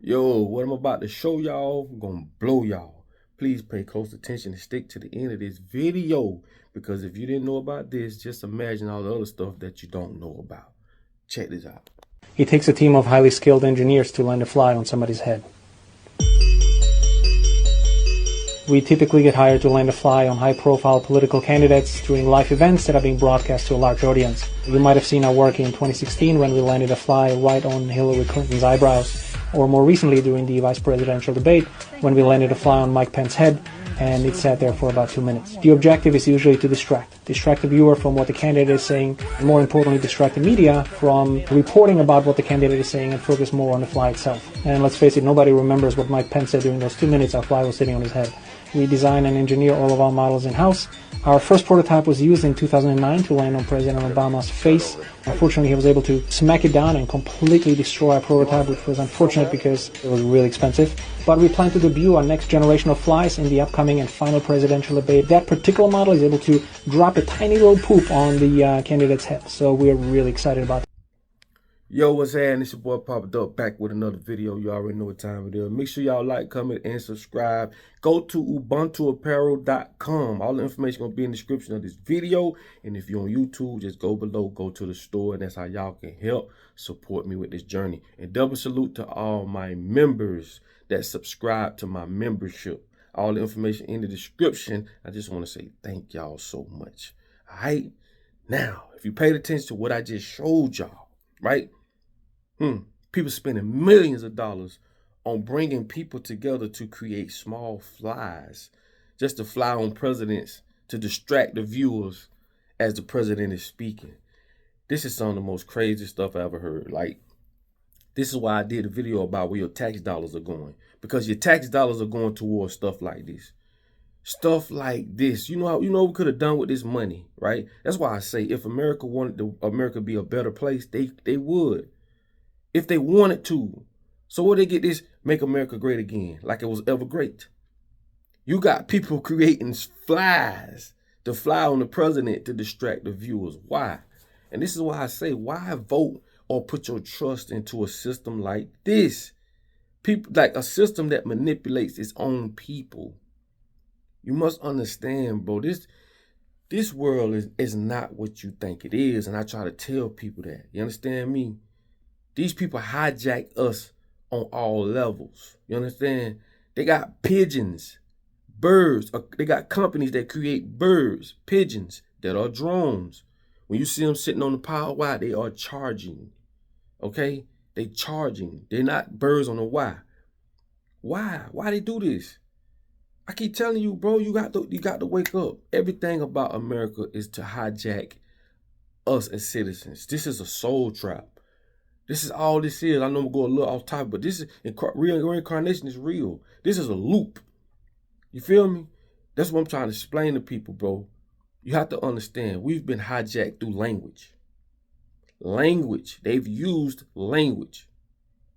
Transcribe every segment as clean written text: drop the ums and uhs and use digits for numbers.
Yo, what I'm about to show y'all, I'm gonna blow y'all. Please pay close attention and stick to the end of this video, because if you didn't know about this, just imagine all the other stuff that you don't know about. Check this out. It takes a team of highly skilled engineers to land a fly on somebody's head. We typically get hired to land a fly on high-profile political candidates during live events that are being broadcast to a large audience. You might have seen our work in 2016 when we landed a fly right on Hillary Clinton's eyebrows, or more recently during the vice presidential debate when we landed a fly on Mike Pence's head and it sat there for about 2 minutes. The objective is usually to distract the viewer from what the candidate is saying, and more importantly, distract the media from reporting about what the candidate is saying and focus more on the fly itself. And let's face it, nobody remembers what Mike Pence said during those 2 minutes our fly was sitting on his head. We design and engineer all of our models in-house. Our first prototype was used in 2009 to land on President Obama's face. Unfortunately, he was able to smack it down and completely destroy our prototype, which was unfortunate because it was really expensive. But we plan to debut our next generation of flies in the upcoming and final presidential debate. That particular model is able to drop a tiny little poop on the candidate's head. So we're really excited about that. Yo, what's happening? It's your boy Papa Dope back with another video. You already know what time it is. Make sure y'all like, comment, and subscribe. Go to ubuntuapparel.com. All the information gonna be in the description of this video. And if you're on YouTube, just go below, go to the store, and that's how y'all can help support me with this journey. And double salute to all my members that subscribe to my membership. All the information in the description. I just want to say thank y'all so much. All right? Now, if you paid attention to what I just showed y'all, right? People spending millions of dollars on bringing people together to create small flies just to fly on presidents to distract the viewers as the president is speaking. This is some of the most crazy stuff I ever heard. Like, this is why I did a video about where your tax dollars are going, because your tax dollars are going towards stuff like this. Stuff like this. You know what we could have done with this money, right? That's why I say if America wanted America to be a better place, they would. If they wanted to. So where they get this make America great again, like it was ever great? You got people creating flies to fly on the president to distract the viewers. Why? And this is why I say, why vote or put your trust into a system like this? People, like a system that manipulates its own people. You must understand, bro, this world is not what you think it is. And I try to tell people that. You understand me? These people hijack us on all levels. You understand? They got pigeons, birds. They got companies that create birds, pigeons that are drones. When you see them sitting on the power wire, they are charging. Okay? They charging. They're not birds on the wire. Why? Why they do this? I keep telling you, bro, you got to wake up. Everything about America is to hijack us as citizens. This is a soul trap. This is all this is. I know I'm going to go a little off topic, but this is real. Reincarnation is real. This is a loop. You feel me? That's what I'm trying to explain to people, bro. You have to understand, we've been hijacked through language. Language. They've used language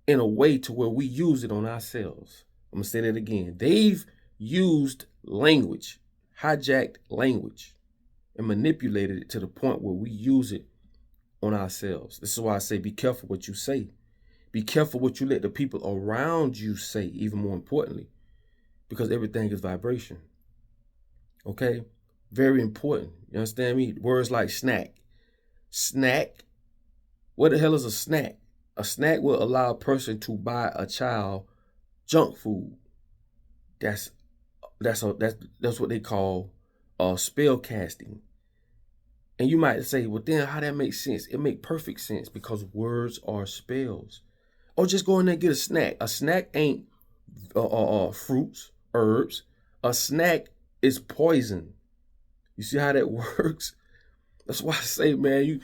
in a way to where we use it on ourselves. I'm going to say that again. They've used language, hijacked language, and manipulated it to the point where we use it on ourselves. This is why I say be careful what you say. Be careful what you let the people around you say, even more importantly, because everything is vibration. Okay? Very important. You understand me? Words like snack. Snack. What the hell is a snack? A snack will allow a person to buy a child junk food. That's what they call spell casting. And you might say, well, then how that makes sense? It makes perfect sense because words are spells. Or just go in there and get a snack. A snack ain't fruits, herbs. A snack is poison. You see how that works? That's why I say, man,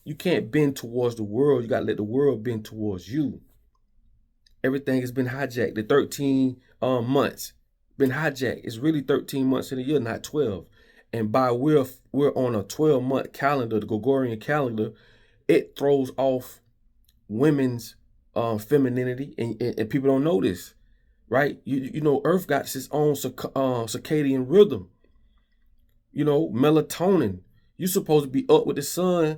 you can't bend towards the world. You got to let the world bend towards you. Everything has been hijacked. The 13 months been hijacked. It's really 13 months in a year, not 12. And by we're on a 12-month calendar, the Gregorian calendar, it throws off women's femininity, and people don't know this, right? You know, Earth got its own circadian rhythm. You know, melatonin. You're supposed to be up with the sun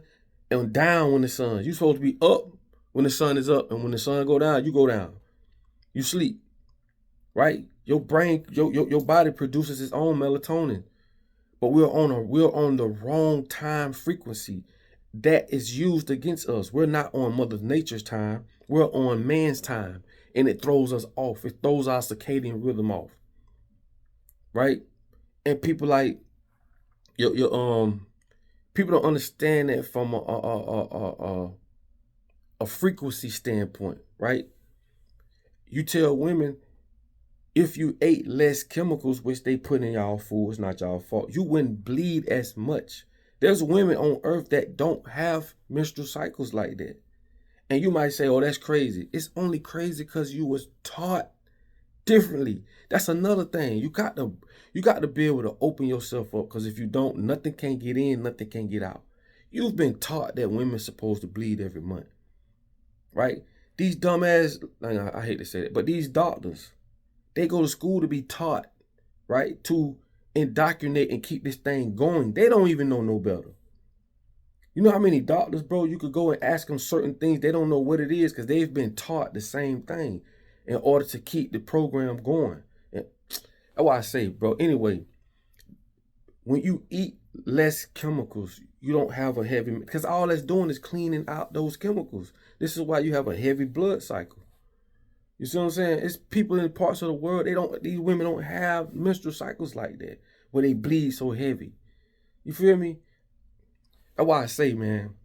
and down when the sun. You're supposed to be up when the sun is up, and when the sun go down, you go down. You sleep, right? Your brain, your body produces its own melatonin. But we're on the wrong time frequency that is used against us. We're not on Mother Nature's time. We're on man's time. And it throws us off. It throws our circadian rhythm off. Right? And people like people don't understand that from a frequency standpoint, right? You tell women, if you ate less chemicals, which they put in y'all food, it's not y'all fault, you wouldn't bleed as much. There's women on earth that don't have menstrual cycles like that. And you might say, oh, that's crazy. It's only crazy because you was taught differently. That's another thing. You got to be able to open yourself up, because if you don't, nothing can get in, nothing can get out. You've been taught that women are supposed to bleed every month, right? These dumbass, I hate to say it, but these doctors, they go to school to be taught, right? To indoctrinate and keep this thing going. They don't even know no better. You know how many doctors, bro, you could go and ask them certain things. They don't know what it is because they've been taught the same thing in order to keep the program going. And that's why I say, bro, anyway, when you eat less chemicals, you don't have a heavy, because all that's doing is cleaning out those chemicals. This is why you have a heavy blood cycle. You see what I'm saying? It's people in parts of the world, these women don't have menstrual cycles like that, where they bleed so heavy. You feel me? That's why I say, man,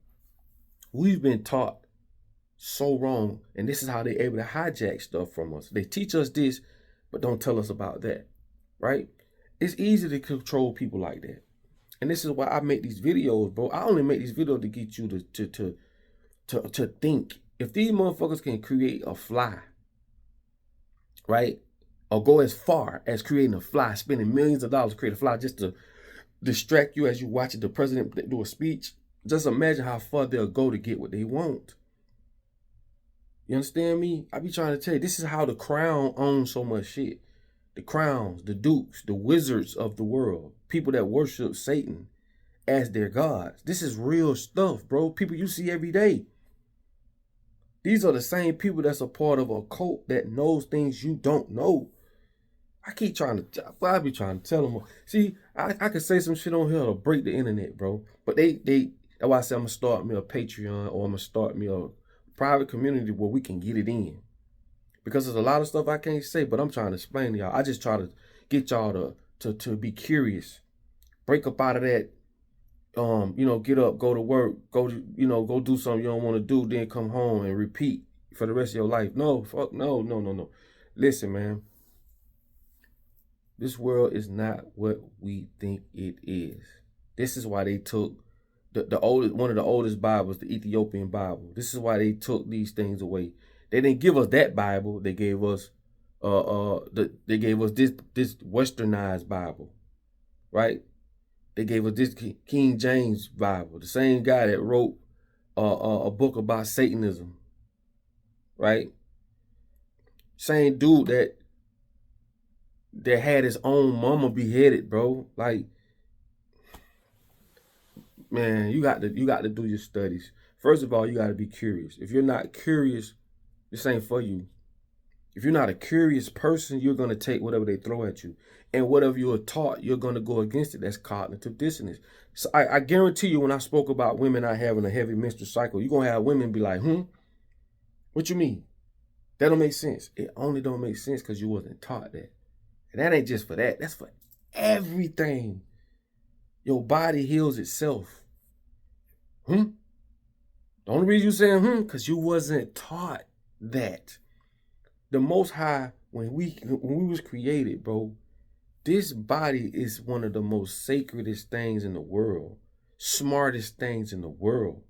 we've been taught so wrong, and this is how they're able to hijack stuff from us. They teach us this, but don't tell us about that, right? It's easy to control people like that. And this is why I make these videos, bro. I only make these videos to get you to think. If these motherfuckers can create a fly, right? Or go as far as creating a fly, spending millions of dollars to create a fly just to distract you as you watch the president do a speech. Just imagine how far they'll go to get what they want. You understand me? I be trying to tell you, this is how the crown owns so much shit. The crowns, the dukes, the wizards of the world, people that worship Satan as their gods. This is real stuff, bro. People you see every day. These are the same people that's a part of a cult that knows things you don't know. I be trying to tell them. See, I could say some shit on here to break the internet, bro. But that's why I say I'm gonna start me a Patreon, or I'm gonna start me a private community where we can get it in. Because there's a lot of stuff I can't say, but I'm trying to explain to y'all. I just try to get y'all to be curious. Break up out of that, get up, go to work, go do something you don't want to do, then come home and repeat for the rest of your life. No, fuck, no. Listen, man. This world is not what we think it is. This is why they took one of the oldest Bibles, the Ethiopian Bible. This is why they took these things away. They didn't give us that Bible. They gave us this westernized Bible, right? They gave us this King James Bible, the same guy that wrote a book about Satanism, right? Same dude that had his own mama beheaded, bro. Like, man, you got to do your studies. First of all, you got to be curious. If you're not curious, this ain't for you. If you're not a curious person, you're going to take whatever they throw at you. And whatever you're taught, you're going to go against it. That's cognitive dissonance. So I guarantee you, when I spoke about women not having a heavy menstrual cycle, you're going to have women be like, what you mean? That don't make sense. It only don't make sense because you wasn't taught that. And that ain't just for that. That's for everything. Your body heals itself. The only reason you saying because you wasn't taught that. The Most High, when we was created, bro, this body is one of the most sacredest things in the world, smartest things in the world.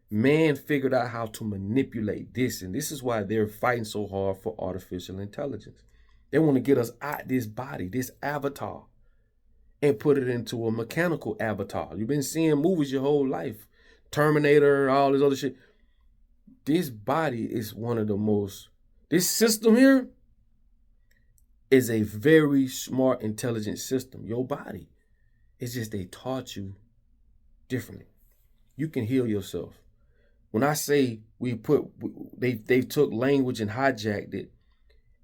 Man figured out how to manipulate this, and this is why they're fighting so hard for artificial intelligence. They want to get us out this body, this avatar, and put it into a mechanical avatar. You've been seeing movies your whole life, Terminator, all this other shit. This body is one of the most, this system here is a very smart, intelligent system. Your body. It's just they taught you differently. You can heal yourself. When I say they took language and hijacked it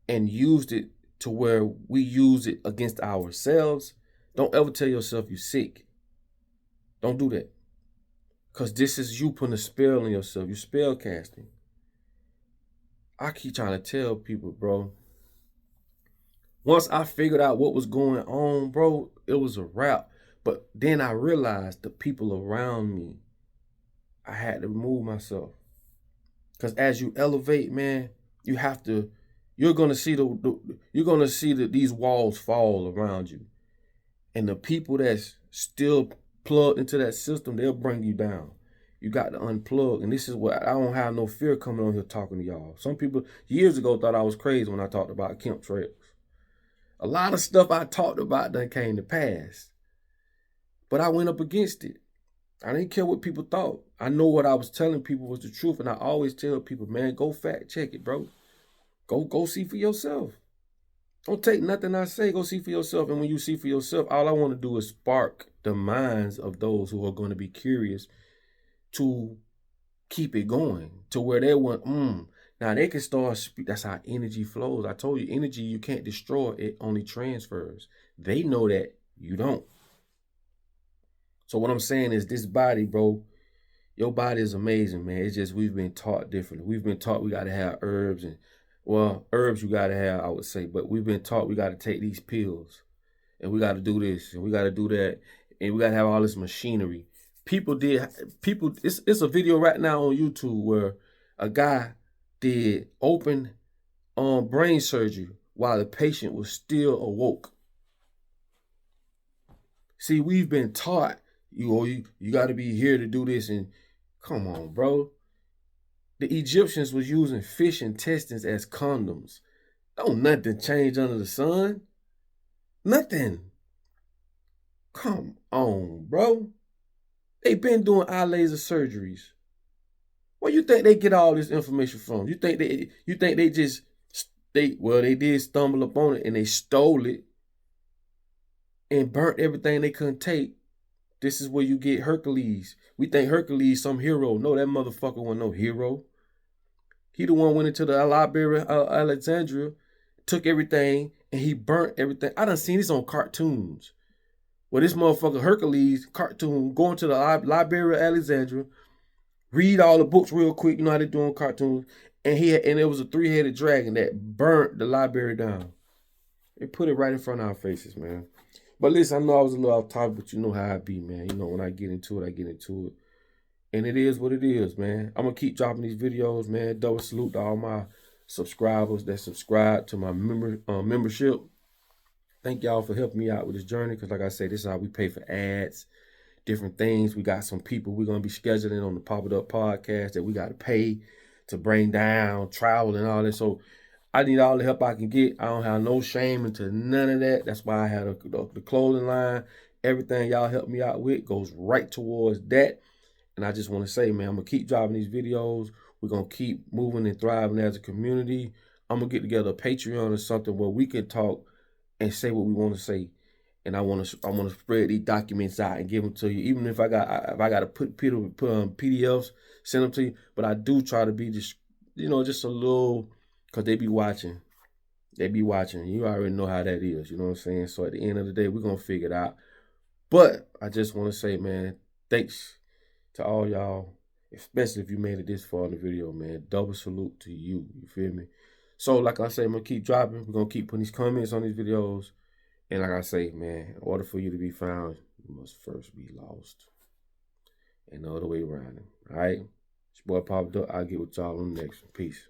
and used it to where we use it against ourselves, don't ever tell yourself you're sick. Don't do that. Because this is you putting a spell on yourself. You're spell casting. I keep trying to tell people, bro. Once I figured out what was going on, bro, it was a wrap. But then I realized the people around me, I had to remove myself. Because as you elevate, man, you have to, you're gonna see these walls fall around you. And the people that's still plugged into that system, they'll bring you down. You got to unplug. And this is what, I don't have no fear coming on here talking to y'all. Some people years ago thought I was crazy when I talked about chemtrails. A lot of stuff I talked about done came to pass. But I went up against it. I didn't care what people thought. I know what I was telling people was the truth. And I always tell people, man, go fact check it, bro. Go see for yourself. Don't take nothing I say. Go see for yourself. And when you see for yourself, all I want to do is spark the minds of those who are going to be curious to keep it going to where they want, Now they can start, that's how energy flows. I told you, energy, you can't destroy it, only transfers. They know that, you don't. So what I'm saying is this body, bro, your body is amazing, man. It's just we've been taught differently. We've been taught we got to have herbs and, well, herbs you got to have, I would say. But we've been taught we got to take these pills. And we got to do this. And we got to do that. And we got to have all this machinery. It's a video right now on YouTube where a guy did open brain surgery while the patient was still awoke. See, we've been taught you got to be here to do this, and come on, bro. The Egyptians was using fish intestines as condoms. Don't nothing change under the sun. Nothing. Come on, bro. They been doing eye laser surgeries. Where you think they get all this information from? You think they did stumble upon it and they stole it and burnt everything they couldn't take. This is where you get Hercules. We think Hercules some hero. No, that motherfucker wasn't no hero. He the one went into the library of Alexandria, took everything, and he burnt everything. I done seen this on cartoons. Well, this motherfucker Hercules cartoon going to the library of Alexandria, read all the books real quick. You know how they do on cartoons. And there was a 3-headed dragon that burnt the library down. They put it right in front of our faces, man. But listen, I know I was a little off topic, but you know how I be, man. You know, when I get into it, I get into it. And it is what it is, man. I'm going to keep dropping these videos, man. Double salute to all my subscribers that subscribe to my membership. Thank y'all for helping me out with this journey. Because like I say, this is how we pay for ads, different things. We got some people we're going to be scheduling on the Pop It Up podcast that we got to pay to bring down, travel and all that. So I need all the help I can get. I don't have no shame into none of that. That's why I had the clothing line. Everything y'all help me out with goes right towards that. And I just want to say, man, I'm going to keep dropping these videos. We're going to keep moving and thriving as a community. I'm going to get together a Patreon or something where we can talk and say what we want to say. And I want to spread these documents out and give them to you. Even if I got to put PDFs, send them to you. But I do try to be just, just a little, because they be watching. They be watching. You already know how that is. You know what I'm saying? So at the end of the day, we're going to figure it out. But I just want to say, man, thanks to all y'all, especially if you made it this far in the video, man. Double salute to you. You feel me? So like I say, I'm going to keep dropping. We're going to keep putting these comments on these videos. And like I say, man, in order for you to be found, you must first be lost. And the other way around. All right? It's your boy Pop It Up. I'll get with y'all on the next one. Peace.